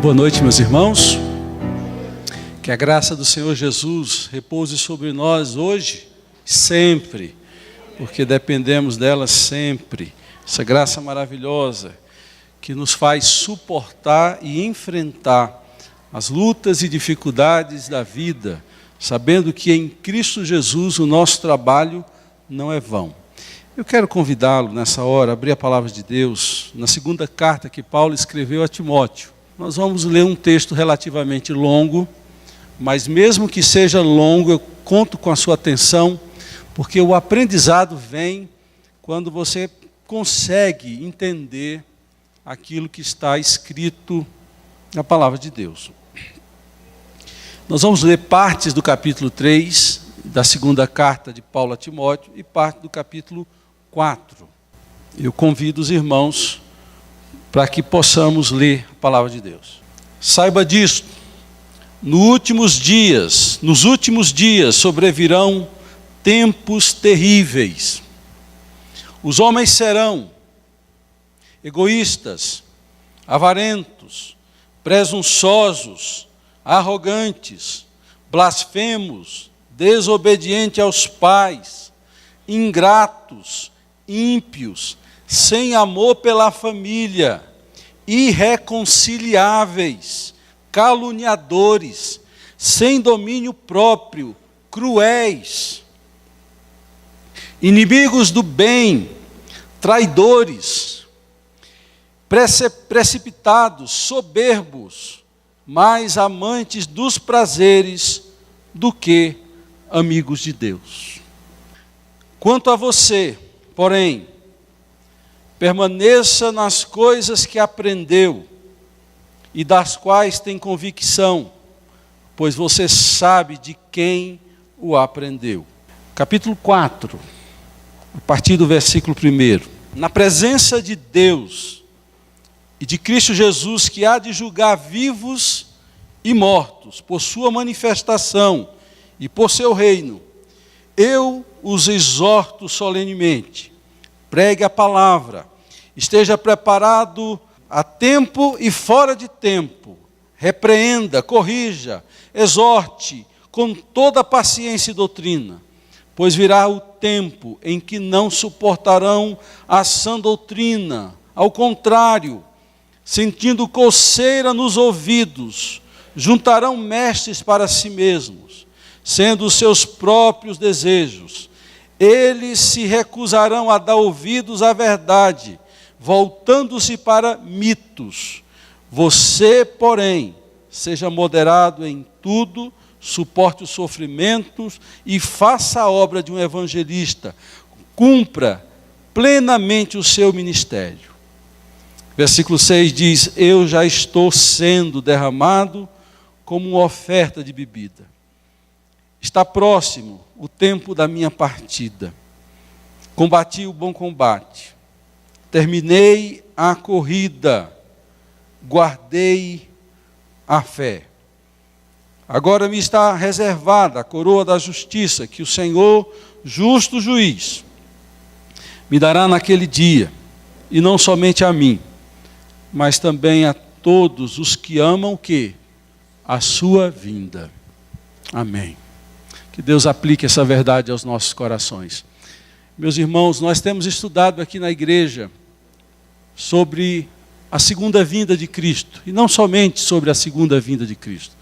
Boa noite, meus irmãos. Que a graça do Senhor Jesus repouse sobre nós hoje e sempre, porque dependemos dela sempre. Essa graça maravilhosa que nos faz suportar e enfrentar as lutas e dificuldades da vida, sabendo que em Cristo Jesus o nosso trabalho não é vão. Eu quero convidá-lo nessa hora a abrir a palavra de Deus na segunda carta que Paulo escreveu a Timóteo. Nós vamos ler um texto relativamente longo, mas mesmo que seja longo, eu conto com a sua atenção, porque o aprendizado vem quando você consegue entender aquilo que está escrito na palavra de Deus. Nós vamos ler partes do capítulo 3 da segunda carta de Paulo a Timóteo e parte do capítulo 4. Eu convido os irmãos para que possamos ler a palavra de Deus. Saiba disto, nos últimos dias sobrevirão tempos terríveis. Os homens serão egoístas, avarentos, presunçosos, arrogantes, blasfemos, desobedientes aos pais, ingratos, ímpios, sem amor pela família, irreconciliáveis, caluniadores, sem domínio próprio, cruéis, inimigos do bem, traidores, precipitados, soberbos, mais amantes dos prazeres do que amigos de Deus. Quanto a você, porém, permaneça nas coisas que aprendeu e das quais tem convicção, pois você sabe de quem o aprendeu. Capítulo 4, a partir do versículo 1. Na presença de Deus e de Cristo Jesus, que há de julgar vivos e mortos, por sua manifestação e por seu reino, eu os exorto solenemente. Pregue a palavra, esteja preparado a tempo e fora de tempo, repreenda, corrija, exorte com toda paciência e doutrina, pois virá o tempo em que não suportarão a sã doutrina, ao contrário, sentindo coceira nos ouvidos, juntarão mestres para si mesmos, sendo os seus próprios desejos. Eles se recusarão a dar ouvidos à verdade, voltando-se para mitos. Você, porém, seja moderado em tudo, suporte os sofrimentos e faça a obra de um evangelista. Cumpra plenamente o seu ministério. Versículo 6 diz: eu já estou sendo derramado como uma oferta de bebida. Está próximo o tempo da minha partida. Combati o bom combate. Terminei a corrida. Guardei a fé. Agora me está reservada a coroa da justiça, que o Senhor, justo juiz, me dará naquele dia, e não somente a mim, mas também a todos os que amam o quê? A sua vinda. Amém. Que Deus aplique essa verdade aos nossos corações. Meus irmãos, nós temos estudado aqui na igreja sobre a segunda vinda de Cristo, e não somente sobre a segunda vinda de Cristo.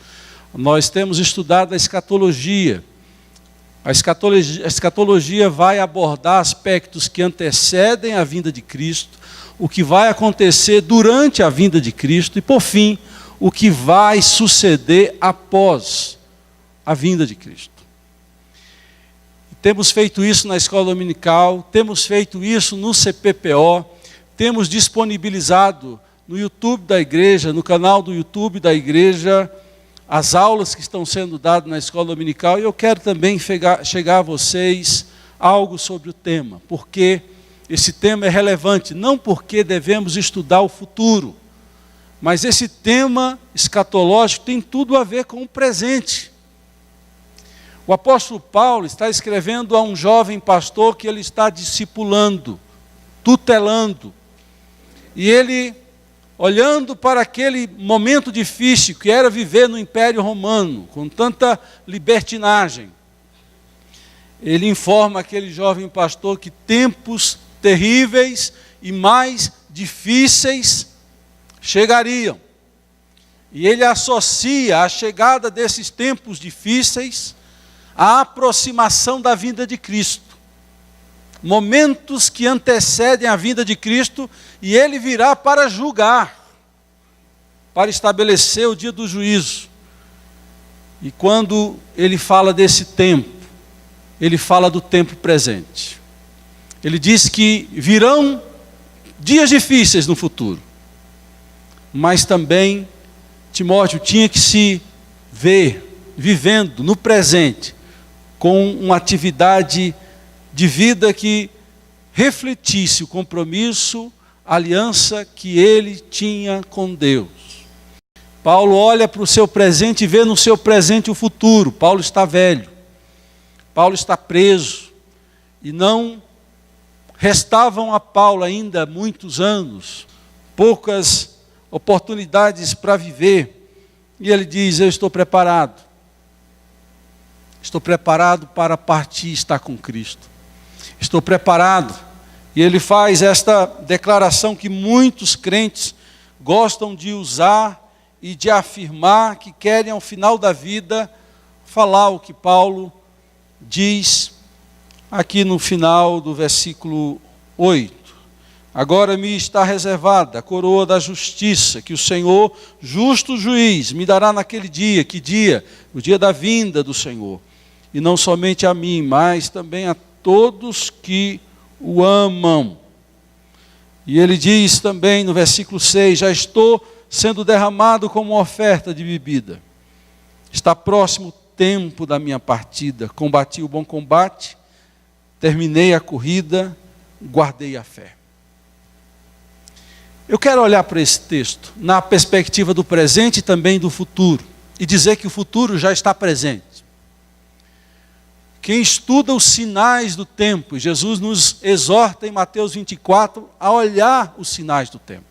Nós temos estudado a escatologia. A escatologia vai abordar aspectos que antecedem a vinda de Cristo, o que vai acontecer durante a vinda de Cristo e, por fim, o que vai suceder após a vinda de Cristo. Temos feito isso na escola dominical, temos feito isso no CPPO, temos disponibilizado no YouTube da igreja, no canal do YouTube da igreja, as aulas que estão sendo dadas na escola dominical, e eu quero também chegar a vocês algo sobre o tema, porque esse tema é relevante, não porque devemos estudar o futuro, mas esse tema escatológico tem tudo a ver com o presente. O apóstolo Paulo está escrevendo a um jovem pastor que ele está discipulando, tutelando, e ele olhando para aquele momento difícil que era viver no Império Romano, com tanta libertinagem, ele informa aquele jovem pastor que tempos terríveis e mais difíceis chegariam. E ele associa a chegada desses tempos difíceis à aproximação da vinda de Cristo. Momentos que antecedem a vinda de Cristo, e ele virá para julgar, para estabelecer o dia do juízo. E quando ele fala desse tempo, ele fala do tempo presente. Ele diz que virão dias difíceis no futuro, mas também Timóteo tinha que se ver vivendo no presente com uma atividade de vida que refletisse o compromisso, a aliança que ele tinha com Deus. Paulo olha para o seu presente e vê no seu presente o futuro. Paulo está velho, Paulo está preso, e não restavam a Paulo ainda muitos anos, poucas oportunidades para viver, e ele diz: eu estou preparado para partir e estar com Cristo. Estou preparado. E ele faz esta declaração que muitos crentes gostam de usar e de afirmar, que querem ao final da vida falar o que Paulo diz aqui no final do versículo 8. Agora me está reservada a coroa da justiça, que o Senhor, justo juiz, me dará naquele dia. Que dia? O dia da vinda do Senhor. E não somente a mim, mas também a todos que o amam. E ele diz também no versículo 6, já estou sendo derramado como oferta de bebida. Está próximo o tempo da minha partida. Combati o bom combate, terminei a corrida, guardei a fé. Eu quero olhar para esse texto na perspectiva do presente e também do futuro, e dizer que o futuro já está presente. Quem estuda os sinais do tempo, Jesus nos exorta em Mateus 24 a olhar os sinais do tempo.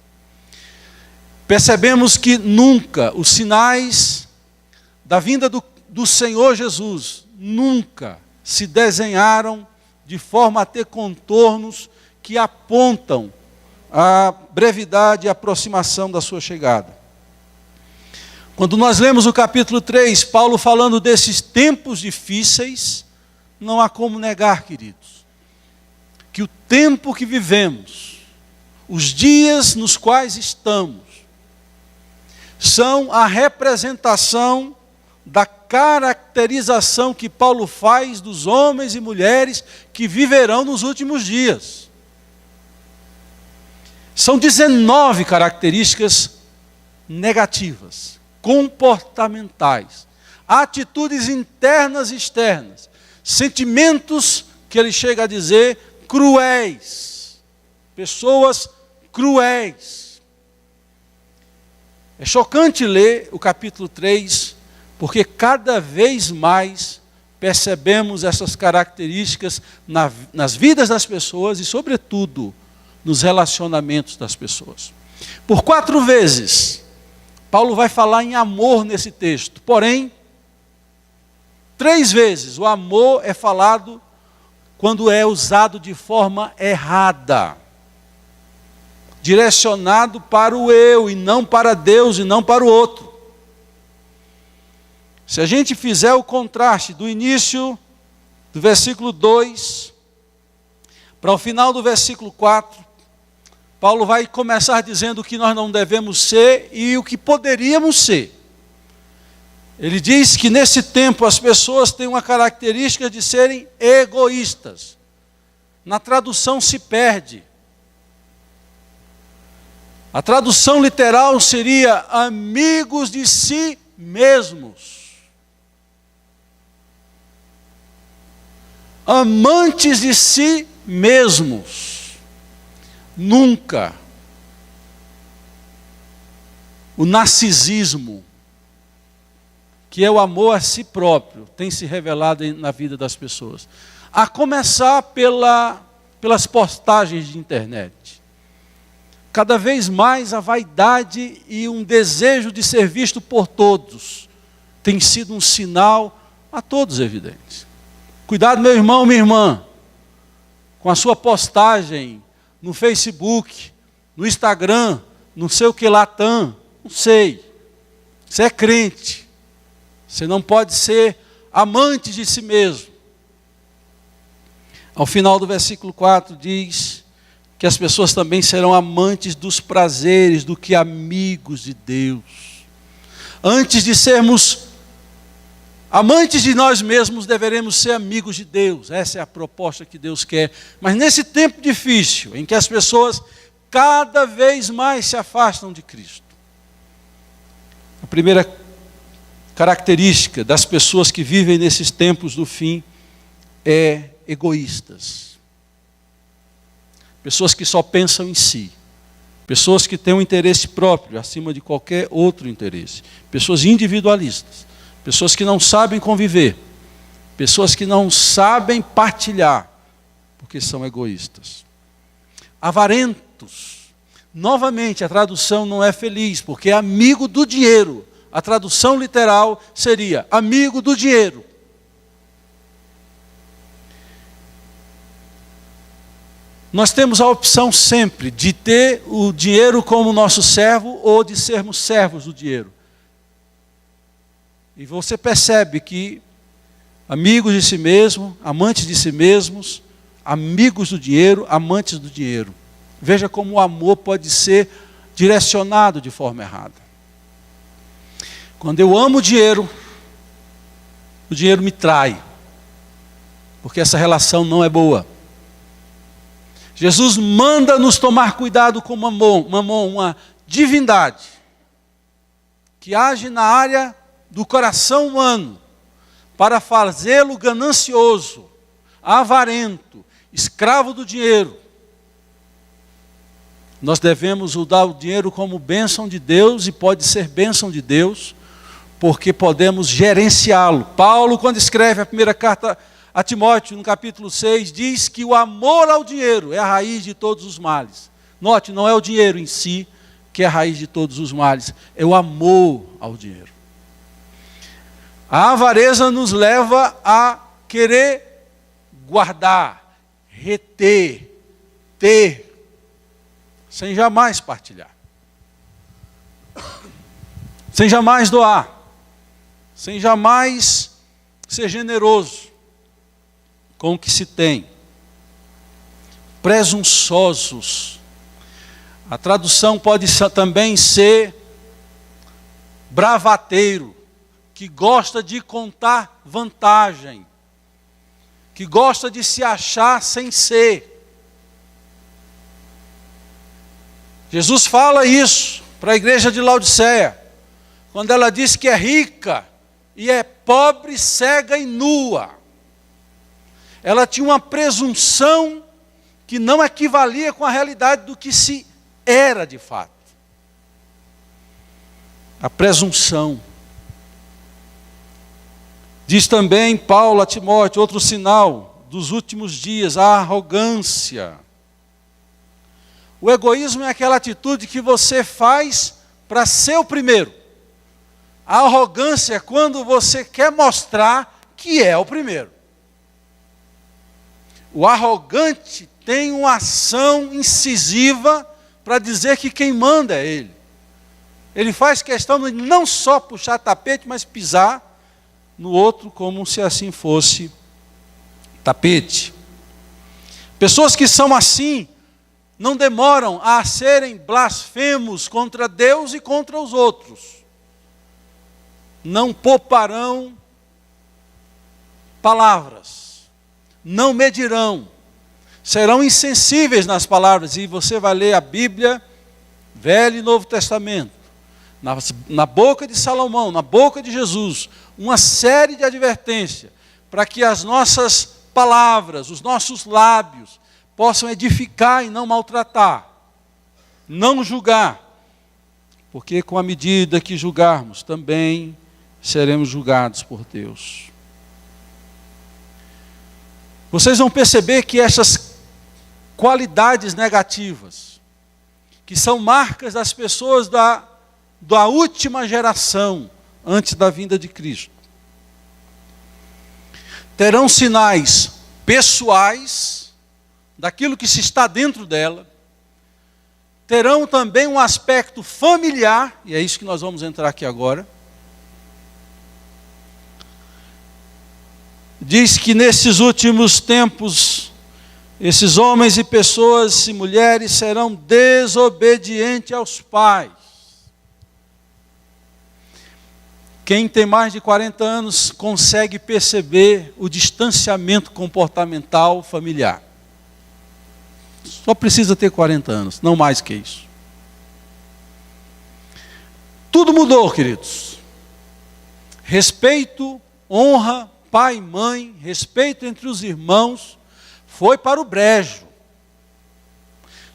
Percebemos que nunca os sinais da vinda do Senhor Jesus nunca se desenharam de forma a ter contornos que apontam a brevidade e a aproximação da sua chegada. Quando nós lemos o capítulo 3, Paulo falando desses tempos difíceis, não há como negar, queridos, que o tempo que vivemos, os dias nos quais estamos, são a representação da caracterização que Paulo faz dos homens e mulheres que viverão nos últimos dias. São 19 características negativas, comportamentais, atitudes internas e externas, sentimentos que ele chega a dizer cruéis, pessoas cruéis. É chocante ler o capítulo 3, porque cada vez mais percebemos essas características nas vidas das pessoas e, sobretudo, nos relacionamentos das pessoas. Por 4 vezes, Paulo vai falar em amor nesse texto, porém, 3 vezes o amor é falado quando é usado de forma errada, direcionado para o eu e não para Deus e não para o outro. Se a gente fizer o contraste do início do versículo 2 para o final do versículo 4, Paulo vai começar dizendo o que nós não devemos ser e o que poderíamos ser. Ele diz que nesse tempo as pessoas têm uma característica de serem egoístas. Na tradução se perde. A tradução literal seria amigos de si mesmos. Amantes de si mesmos. Nunca o narcisismo, que é o amor a si próprio, tem se revelado na vida das pessoas. A começar pelas postagens de internet. cada vez mais a vaidade e um desejo de ser visto por todos tem sido um sinal a todos evidente. Cuidado, meu irmão, minha irmã, com a sua postagem no Facebook, no Instagram, não sei o que lá, não sei. Você é crente, você não pode ser amante de si mesmo. Ao final do versículo 4 diz que as pessoas também serão amantes dos prazeres do que amigos de Deus. Antes de sermos amantes de nós mesmos, deveremos ser amigos de Deus. Essa é a proposta que Deus quer. Mas nesse tempo difícil, em que as pessoas cada vez mais se afastam de Cristo, a primeira característica das pessoas que vivem nesses tempos do fim é egoístas. Pessoas que só pensam em si. Pessoas que têm um interesse próprio acima de qualquer outro interesse. Pessoas individualistas. Pessoas que não sabem conviver. Pessoas que não sabem partilhar, porque são egoístas. Avarentos. Novamente, a tradução não é feliz, porque é amigo do dinheiro. A tradução literal seria amigo do dinheiro. Nós temos a opção sempre de ter o dinheiro como nosso servo ou de sermos servos do dinheiro. E você percebe que amigos de si mesmo, amantes de si mesmos, amigos do dinheiro, amantes do dinheiro. Veja como o amor pode ser direcionado de forma errada. Quando eu amo o dinheiro me trai, porque essa relação não é boa. Jesus manda-nos tomar cuidado com Mamon, uma divindade que age na área do coração humano para fazê-lo ganancioso, avarento, escravo do dinheiro. Nós devemos usar o dinheiro como bênção de Deus, e pode ser bênção de Deus, porque podemos gerenciá-lo. Paulo, quando escreve a primeira carta a Timóteo, no capítulo 6, diz que o amor ao dinheiro é a raiz de todos os males. Note, não é o dinheiro em si que é a raiz de todos os males, é o amor ao dinheiro. A avareza nos leva a querer guardar, reter, ter, sem jamais partilhar, sem jamais doar, sem jamais ser generoso com o que se tem. Presunçosos. A tradução pode também ser bravateiro, que gosta de contar vantagem, que gosta de se achar sem ser. Jesus fala isso para a igreja de Laodiceia, quando ela diz que é rica e é pobre, cega e nua. Ela tinha uma presunção que não equivalia com a realidade do que se era de fato. A presunção. Diz também Paulo a Timóteo, outro sinal dos últimos dias, a arrogância. O egoísmo é aquela atitude que você faz para ser o primeiro. A arrogância é quando você quer mostrar que é o primeiro. O arrogante tem uma ação incisiva para dizer que quem manda é ele. Ele faz questão de não só puxar tapete, mas pisar no outro como se assim fosse tapete. Pessoas que são assim não demoram a serem blasfemos contra Deus e contra os outros. Não pouparão palavras. Não medirão, serão insensíveis nas palavras, e você vai ler a Bíblia, Velho e Novo Testamento, na boca de Salomão, na boca de Jesus, uma série de advertências, para que as nossas palavras, os nossos lábios, possam edificar e não maltratar, não julgar, porque com a medida que julgarmos, também seremos julgados por Deus. Vocês vão perceber que essas qualidades negativas que são marcas das pessoas da última geração, antes da vinda de Cristo. Terão sinais pessoais, daquilo que se está dentro dela. Terão também um aspecto familiar, e é isso que nós vamos entrar aqui agora. Diz que nesses últimos tempos, esses homens e pessoas e mulheres serão desobedientes aos pais. Quem tem mais de 40 anos consegue perceber o distanciamento comportamental familiar. Só precisa ter 40 anos, não mais que isso. Tudo mudou, queridos. Respeito, honra, pai e mãe, respeito entre os irmãos, foi para o brejo.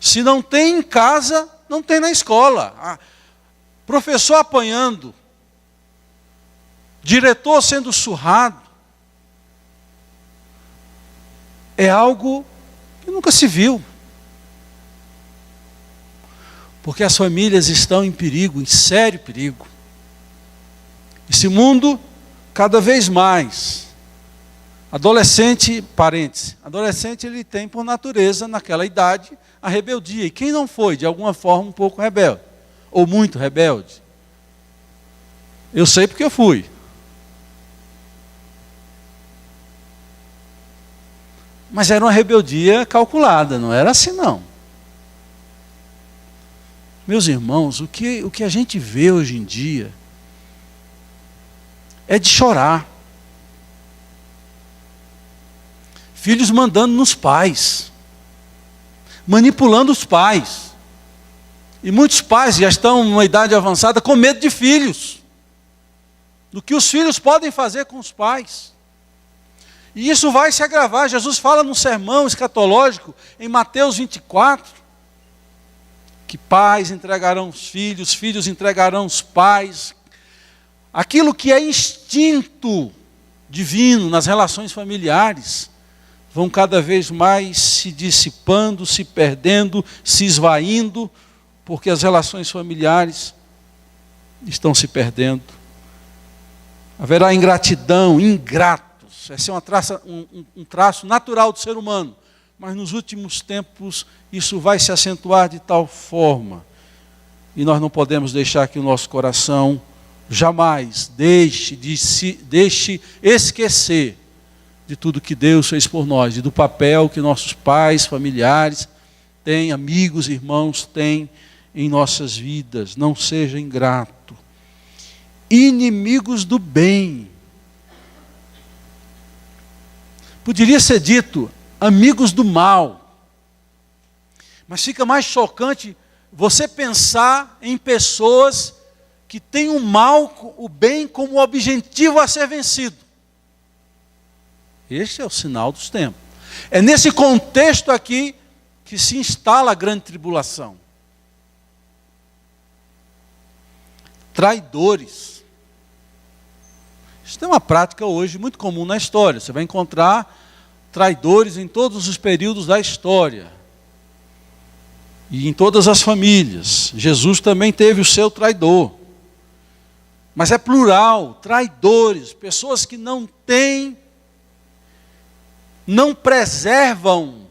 Se não tem em casa, não tem na escola. Professor apanhando, diretor sendo surrado, é algo que nunca se viu. Porque as famílias estão em perigo, em sério perigo. Esse mundo, cada vez mais, adolescente ele tem por natureza, naquela idade, a rebeldia. E quem não foi, de alguma forma, um pouco rebelde? Ou muito rebelde? Eu sei porque eu fui. Mas era uma rebeldia calculada, não era assim não. Meus irmãos, o que a gente vê hoje em dia é de chorar. Filhos mandando nos pais, manipulando os pais. E muitos pais já estão numa idade avançada com medo de filhos, do que os filhos podem fazer com os pais. E isso vai se agravar. Jesus fala num sermão escatológico, em Mateus 24, que pais entregarão os filhos, filhos entregarão os pais. Aquilo que é instinto divino nas relações familiares, vão cada vez mais se dissipando, se perdendo, se esvaindo, porque as relações familiares estão se perdendo. Haverá ingratidão, ingratos. Esse é um traço natural do ser humano. Mas nos últimos tempos isso vai se acentuar de tal forma. E nós não podemos deixar que o nosso coração jamais deixe esquecer de tudo que Deus fez por nós, e do papel que nossos pais, familiares têm, amigos, irmãos têm em nossas vidas. Não seja ingrato. Inimigos do bem. Poderia ser dito amigos do mal. Mas fica mais chocante você pensar em pessoas que têm o mal, o bem como objetivo a ser vencido. Este é o sinal dos tempos. É nesse contexto aqui que se instala a grande tribulação. Traidores. Isso é uma prática hoje muito comum na história. Você vai encontrar traidores em todos os períodos da história. E em todas as famílias. Jesus também teve o seu traidor. Mas é plural, traidores, pessoas que não preservam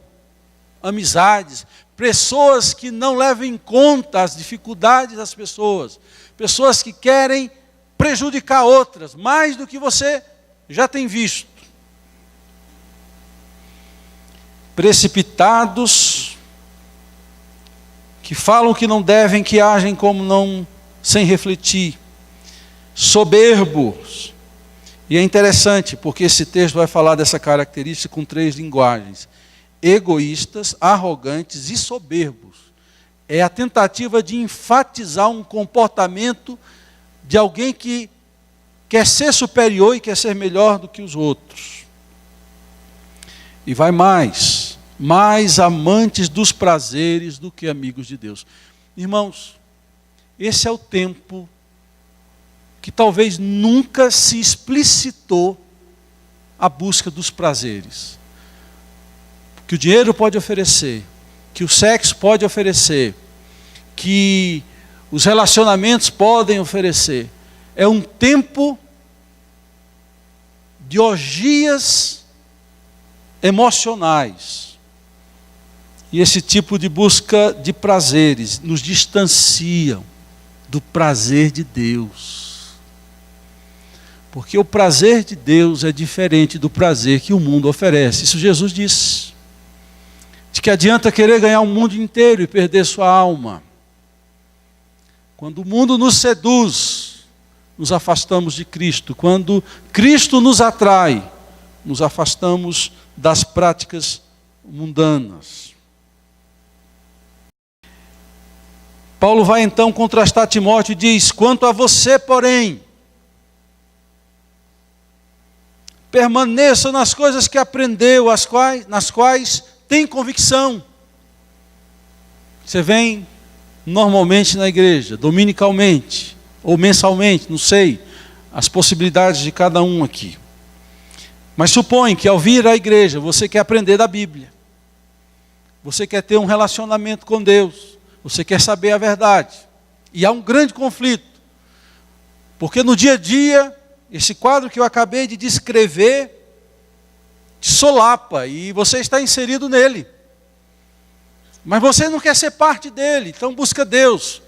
amizades, pessoas que não levam em conta as dificuldades das pessoas, pessoas que querem prejudicar outras, mais do que você já tem visto. Precipitados, que falam que não devem, que agem como não, sem refletir. Soberbos. E é interessante, porque esse texto vai falar dessa característica com 3 linguagens. Egoístas, arrogantes e soberbos. É a tentativa de enfatizar um comportamento de alguém que quer ser superior e quer ser melhor do que os outros. E vai mais amantes dos prazeres do que amigos de Deus. Irmãos, esse é o tempo que talvez nunca se explicitou a busca dos prazeres. Que o dinheiro pode oferecer, que o sexo pode oferecer, que os relacionamentos podem oferecer. É um tempo de orgias emocionais. E esse tipo de busca de prazeres nos distanciam do prazer de Deus. Porque o prazer de Deus é diferente do prazer que o mundo oferece. Isso Jesus disse. De que adianta querer ganhar o mundo inteiro e perder sua alma. Quando o mundo nos seduz, nos afastamos de Cristo. Quando Cristo nos atrai, nos afastamos das práticas mundanas. Paulo vai então contrastar Timóteo e diz: quanto a você, porém, permaneça nas coisas que aprendeu, nas quais tem convicção. Você vem normalmente na igreja, dominicalmente, ou mensalmente, não sei, as possibilidades de cada um aqui. Mas supõe que ao vir à igreja, você quer aprender da Bíblia. Você quer ter um relacionamento com Deus. Você quer saber a verdade. E há um grande conflito. Porque no dia a dia, esse quadro que eu acabei de descrever, te solapa e você está inserido nele. Mas você não quer ser parte dele, então busca Deus.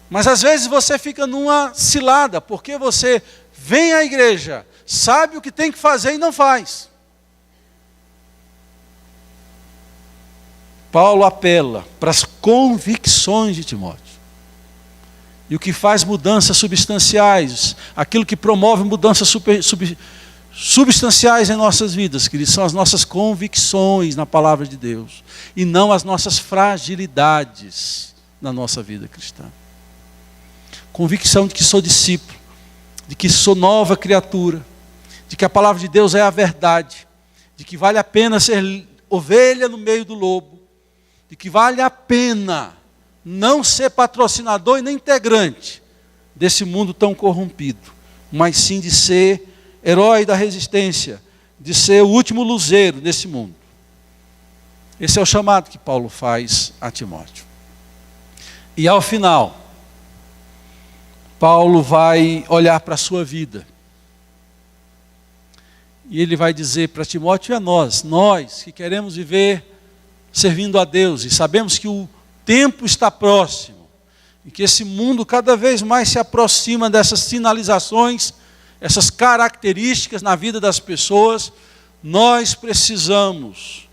Mas às vezes você fica numa cilada, porque você vem à igreja, sabe o que tem que fazer e não faz. Paulo apela para as convicções de Timóteo. E o que faz mudanças substanciais, aquilo que promove mudanças substanciais em nossas vidas, que são as nossas convicções na palavra de Deus, e não as nossas fragilidades na nossa vida cristã. Convicção de que sou discípulo, de que sou nova criatura, de que a palavra de Deus é a verdade, de que vale a pena ser ovelha no meio do lobo, de que vale a pena não ser patrocinador e nem integrante desse mundo tão corrompido, mas sim de ser herói da resistência, de ser o último luzeiro desse mundo. Esse é o chamado que Paulo faz a Timóteo. E ao final, Paulo vai olhar para a sua vida. E ele vai dizer para Timóteo e a nós que queremos viver servindo a Deus, e sabemos que o tempo está próximo, e que esse mundo cada vez mais se aproxima dessas sinalizações, essas características na vida das pessoas. Nós precisamos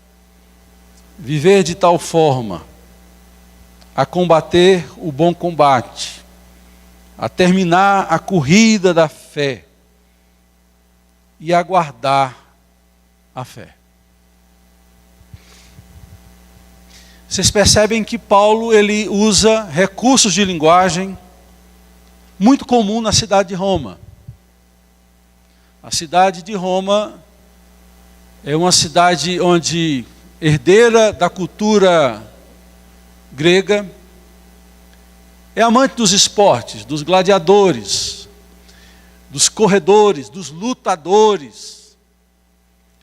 viver de tal forma a combater o bom combate, a terminar a corrida da fé e a guardar a fé. Vocês percebem que Paulo ele usa recursos de linguagem muito comum na cidade de Roma. A cidade de Roma é uma cidade onde, herdeira da cultura grega, é amante dos esportes, dos gladiadores, dos corredores, dos lutadores.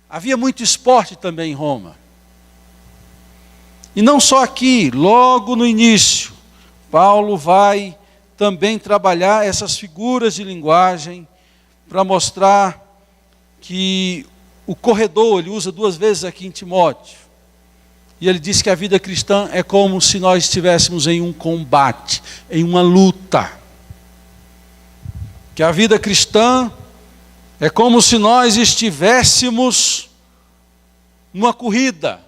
Havia muito esporte também em Roma. E não só aqui, logo no início, Paulo vai também trabalhar essas figuras de linguagem para mostrar que o corredor, ele usa 2 vezes aqui em Timóteo. E ele diz que a vida cristã é como se nós estivéssemos em um combate, em uma luta. Que a vida cristã é como se nós estivéssemos numa corrida.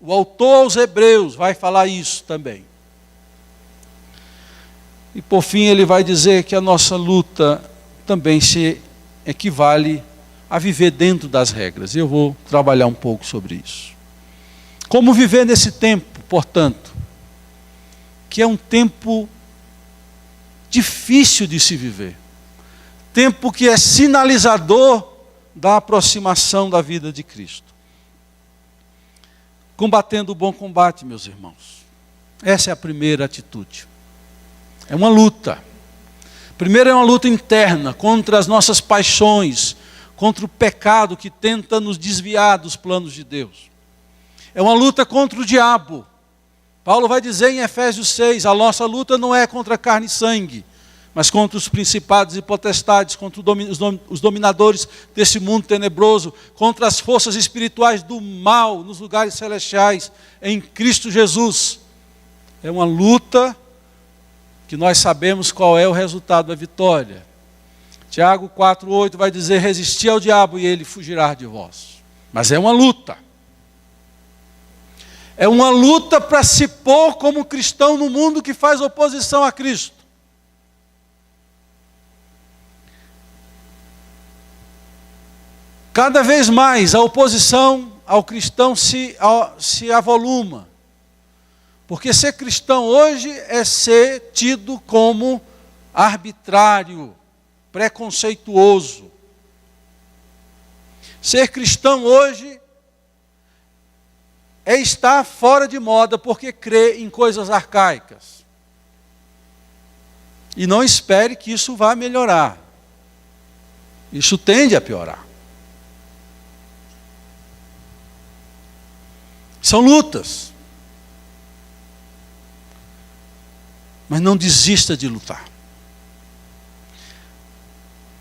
O autor aos Hebreus vai falar isso também. E por fim ele vai dizer que a nossa luta também se equivale a viver dentro das regras. Eu vou trabalhar um pouco sobre isso. Como viver nesse tempo, portanto, que é um tempo difícil de se viver. Tempo que é sinalizador da aproximação da vida de Cristo. Combatendo o bom combate, meus irmãos. Essa é a primeira atitude. É uma luta. Primeiro é uma luta interna contra as nossas paixões, contra o pecado que tenta nos desviar dos planos de Deus. É uma luta contra o diabo, Paulo vai dizer em Efésios 6, a nossa luta não é contra carne e sangue, mas contra os principados e potestades, contra os dominadores desse mundo tenebroso, contra as forças espirituais do mal nos lugares celestiais, em Cristo Jesus. É uma luta que nós sabemos qual é o resultado da vitória. Tiago 4,8 vai dizer, resisti ao diabo e ele fugirá de vós. Mas é uma luta. É uma luta para se pôr como cristão no mundo que faz oposição a Cristo. Cada vez mais a oposição ao cristão se avoluma. Porque ser cristão hoje é ser tido como arbitrário, preconceituoso. Ser cristão hoje é estar fora de moda porque crê em coisas arcaicas. E não espere que isso vá melhorar. Isso tende a piorar. São lutas. Mas não desista de lutar.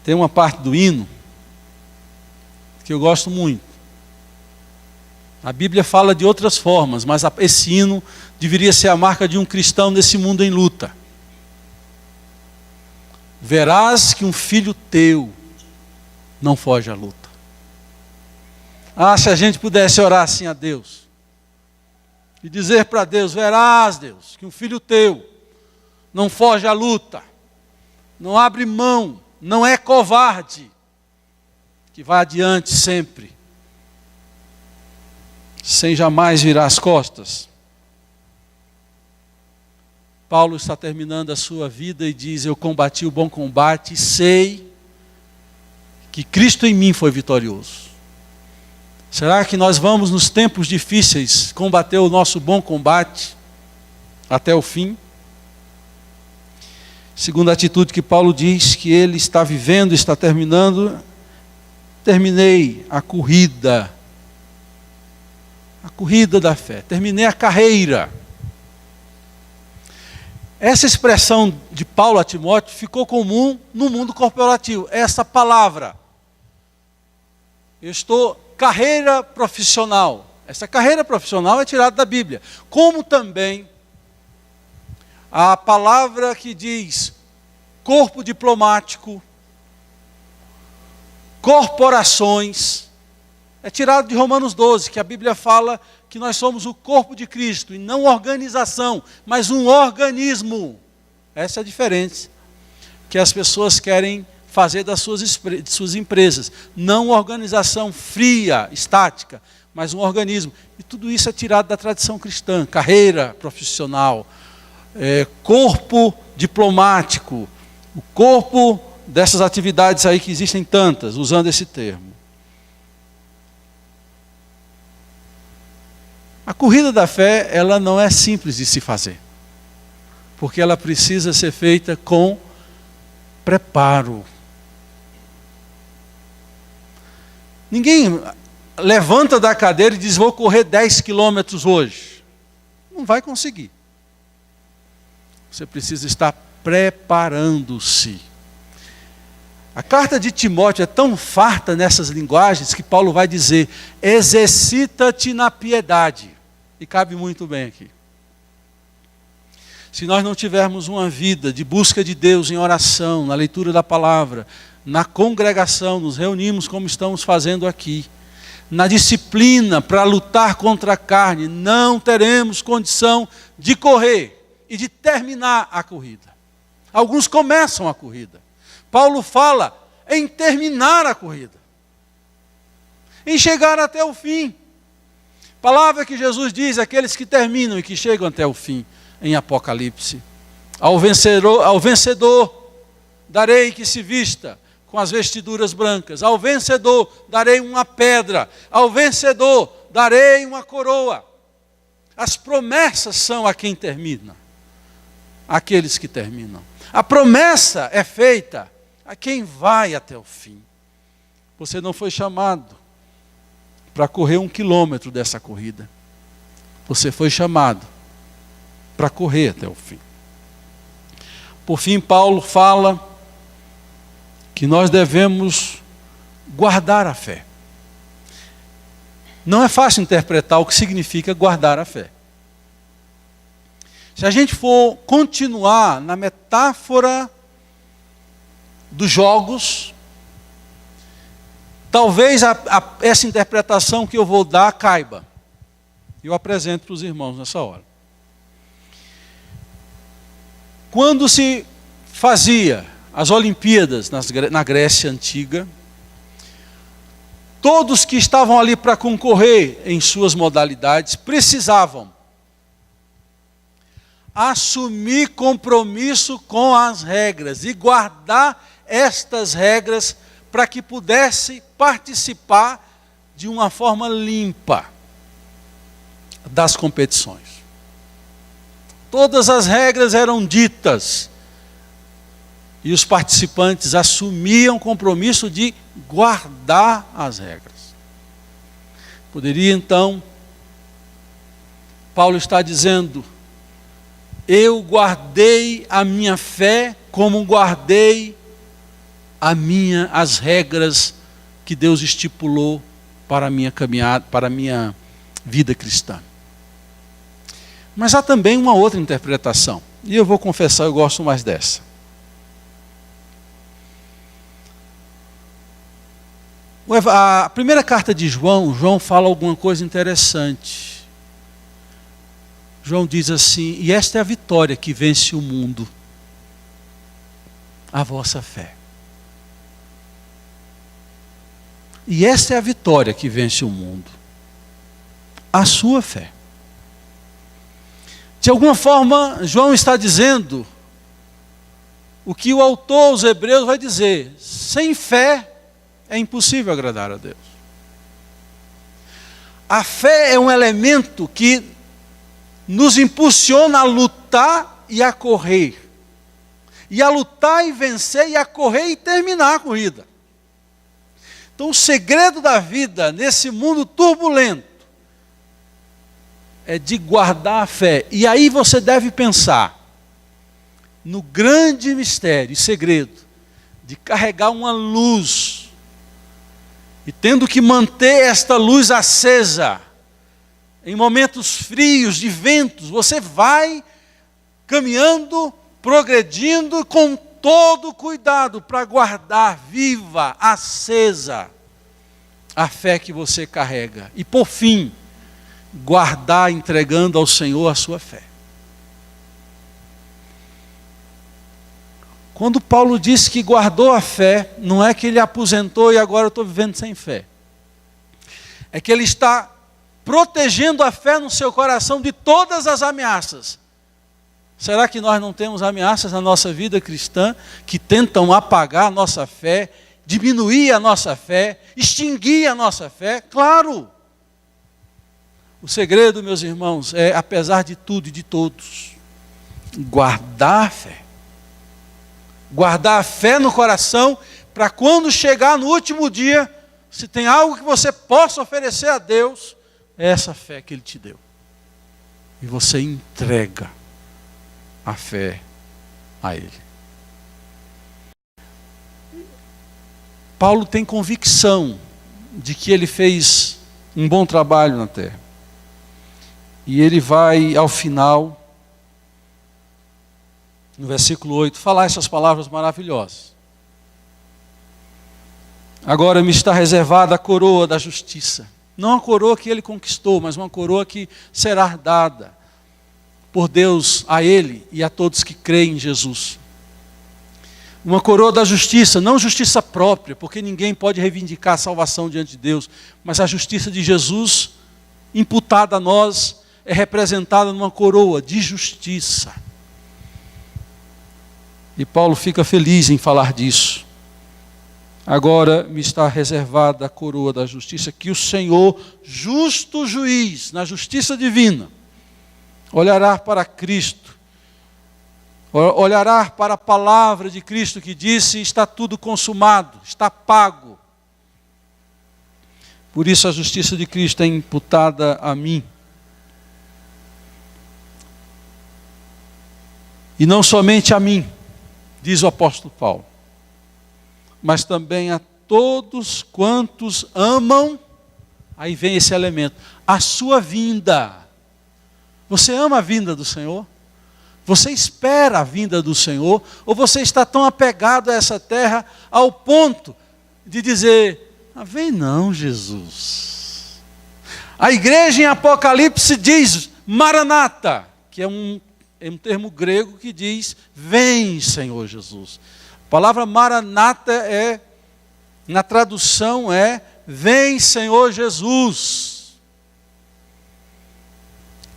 Tem uma parte do hino que eu gosto muito. A Bíblia fala de outras formas, mas esse hino deveria ser a marca de um cristão nesse mundo em luta. Verás que um filho teu não foge à luta. Ah, se a gente pudesse orar assim a Deus. E dizer para Deus, verás, Deus, que um filho teu não foge à luta, não abre mão, não é covarde, que vai adiante sempre, sem jamais virar as costas. Paulo está terminando a sua vida e diz, eu combati o bom combate e sei que Cristo em mim foi vitorioso. Será que nós vamos nos tempos difíceis combater o nosso bom combate até o fim? Segunda atitude que Paulo diz que ele está vivendo, está terminando, terminei a corrida da fé, terminei a carreira. Essa expressão de Paulo a Timóteo ficou comum no mundo corporativo, essa palavra. Eu estou carreira profissional. Essa carreira profissional é tirada da Bíblia. Como também a palavra que diz corpo diplomático, corporações, é tirado de Romanos 12, que a Bíblia fala que nós somos o corpo de Cristo, e não organização, mas um organismo. Essa é a diferença que as pessoas querem fazer das suas empresas. Não uma organização fria, estática, mas um organismo. E tudo isso é tirado da tradição cristã. Carreira profissional, corpo diplomático, o corpo dessas atividades aí que existem tantas, usando esse termo. A corrida da fé, ela não é simples de se fazer, porque ela precisa ser feita com preparo. Ninguém levanta da cadeira e diz, vou correr 10 quilômetros hoje. Não vai conseguir. Você precisa estar preparando-se. A carta de Timóteo é tão farta nessas linguagens que Paulo vai dizer, exercita-te na piedade. E cabe muito bem aqui. Se nós não tivermos uma vida de busca de Deus em oração, na leitura da palavra, na congregação, nos reunimos como estamos fazendo aqui, na disciplina para lutar contra a carne, não teremos condição de correr e de terminar a corrida. Alguns começam a corrida. Paulo fala em terminar a corrida, em chegar até o fim. Palavra que Jesus diz, aqueles que terminam e que chegam até o fim, em Apocalipse. Ao vencedor darei que se vista com as vestiduras brancas. Ao vencedor darei uma pedra. Ao vencedor darei uma coroa. As promessas são a quem termina. Aqueles que terminam. A promessa é feita a quem vai até o fim. Você não foi chamado para correr 1 quilômetro dessa corrida. Você foi chamado para correr até o fim. Por fim, Paulo fala que nós devemos guardar a fé. Não é fácil interpretar o que significa guardar a fé. Se a gente for continuar na metáfora dos jogos, talvez essa interpretação que eu vou dar caiba. Eu apresento para os irmãos nessa hora. Quando se fazia as Olimpíadas na Grécia Antiga, todos que estavam ali para concorrer em suas modalidades precisavam assumir compromisso com as regras e guardar estas regras para que pudesse participar de uma forma limpa das competições. Todas as regras eram ditas e os participantes assumiam o compromisso de guardar as regras. Poderia então, Paulo está dizendo: eu guardei a minha fé como guardei as regras que Deus estipulou para a minha caminhada, para a minha vida cristã. Mas há também uma outra interpretação, e eu vou confessar, eu gosto mais dessa. A primeira carta de João fala alguma coisa interessante. João diz assim: e esta é a vitória que vence o mundo, a vossa fé. E esta é a vitória que vence o mundo, a sua fé. De alguma forma, João está dizendo o que o autor aos Hebreus vai dizer: sem fé é impossível agradar a Deus. A fé é um elemento que nos impulsiona a lutar e a correr. E a lutar e vencer, e a correr e terminar a corrida. Então o segredo da vida nesse mundo turbulento é de guardar a fé. E aí você deve pensar no grande mistério e segredo de carregar uma luz. E tendo que manter esta luz acesa, em momentos frios, de ventos, você vai caminhando, progredindo com todo cuidado para guardar viva, acesa, a fé que você carrega. E por fim, guardar entregando ao Senhor a sua fé. Quando Paulo diz que guardou a fé, não é que ele aposentou e agora eu estou vivendo sem fé. É que ele está protegendo a fé no seu coração de todas as ameaças. Será que nós não temos ameaças na nossa vida cristã que tentam apagar a nossa fé, diminuir a nossa fé, extinguir a nossa fé? Claro! O segredo, meus irmãos, é, apesar de tudo e de todos, guardar a fé. Guardar a fé no coração, para quando chegar no último dia, se tem algo que você possa oferecer a Deus, é essa fé que Ele te deu. E você entrega a fé a Ele. Paulo tem convicção de que ele fez um bom trabalho na terra. E ele vai, ao final, no versículo 8, falar essas palavras maravilhosas. Agora me está reservada a coroa da justiça. Não a coroa que ele conquistou, mas uma coroa que será dada por Deus a ele e a todos que creem em Jesus. Uma coroa da justiça, não justiça própria, porque ninguém pode reivindicar a salvação diante de Deus, mas a justiça de Jesus, imputada a nós, é representada numa coroa de justiça. E Paulo fica feliz em falar disso. Agora me está reservada a coroa da justiça, que o Senhor, justo juiz, na justiça divina, olhará para Cristo, olhará para a palavra de Cristo que disse: está tudo consumado, está pago. Por isso a justiça de Cristo é imputada a mim. E não somente a mim, diz o apóstolo Paulo, mas também a todos quantos amam, aí vem esse elemento, a sua vinda. Você ama a vinda do Senhor? Você espera a vinda do Senhor? Ou você está tão apegado a essa terra ao ponto de dizer, vem não, Jesus. A igreja em Apocalipse diz, Maranata, que é um termo grego que diz, vem, Senhor Jesus. A palavra Maranata na tradução vem, Senhor Jesus.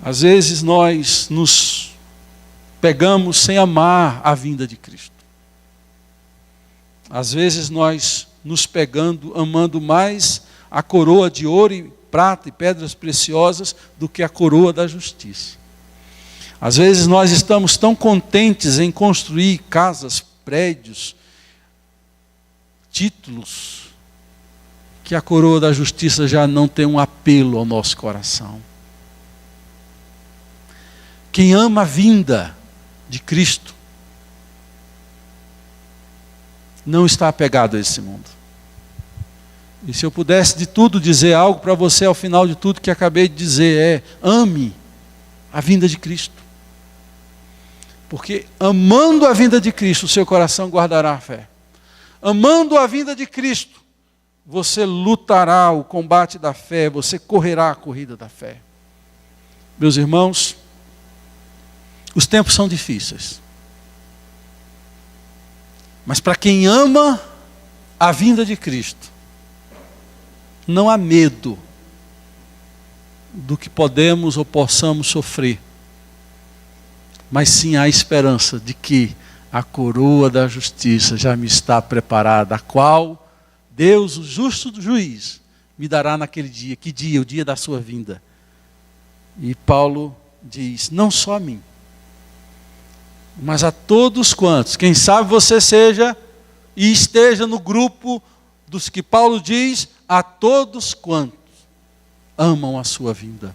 Às vezes nós nos pegamos sem amar a vinda de Cristo. Às vezes nós nos amando mais a coroa de ouro e prata e pedras preciosas do que a coroa da justiça. Às vezes nós estamos tão contentes em construir casas, prédios, títulos, que a coroa da justiça já não tem um apelo ao nosso coração. Quem ama a vinda de Cristo não está apegado a esse mundo. E se eu pudesse de tudo dizer algo para você ao final de tudo que acabei de dizer ame a vinda de Cristo. Porque amando a vinda de Cristo, o seu coração guardará a fé. Amando a vinda de Cristo, você lutará o combate da fé, você correrá a corrida da fé. Meus irmãos, os tempos são difíceis. Mas para quem ama a vinda de Cristo, não há medo do que podemos ou possamos sofrer. Mas sim há esperança de que a coroa da justiça já me está preparada, a qual Deus, o justo juiz, me dará naquele dia. Que dia? O dia da sua vinda. E Paulo diz, não só a mim, mas a todos quantos, quem sabe você seja e esteja no grupo dos que Paulo diz, a todos quantos amam a sua vinda.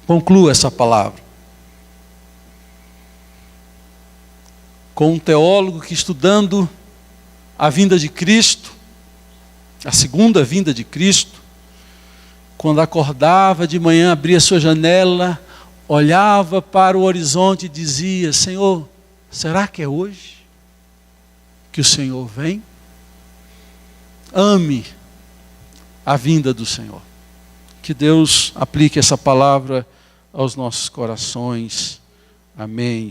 Concluo essa palavra com um teólogo que, estudando a vinda de Cristo, a segunda vinda de Cristo, quando acordava de manhã, abria sua janela, olhava para o horizonte e dizia, Senhor, será que é hoje que o Senhor vem? Ame a vinda do Senhor. Que Deus aplique essa palavra aos nossos corações. Amém.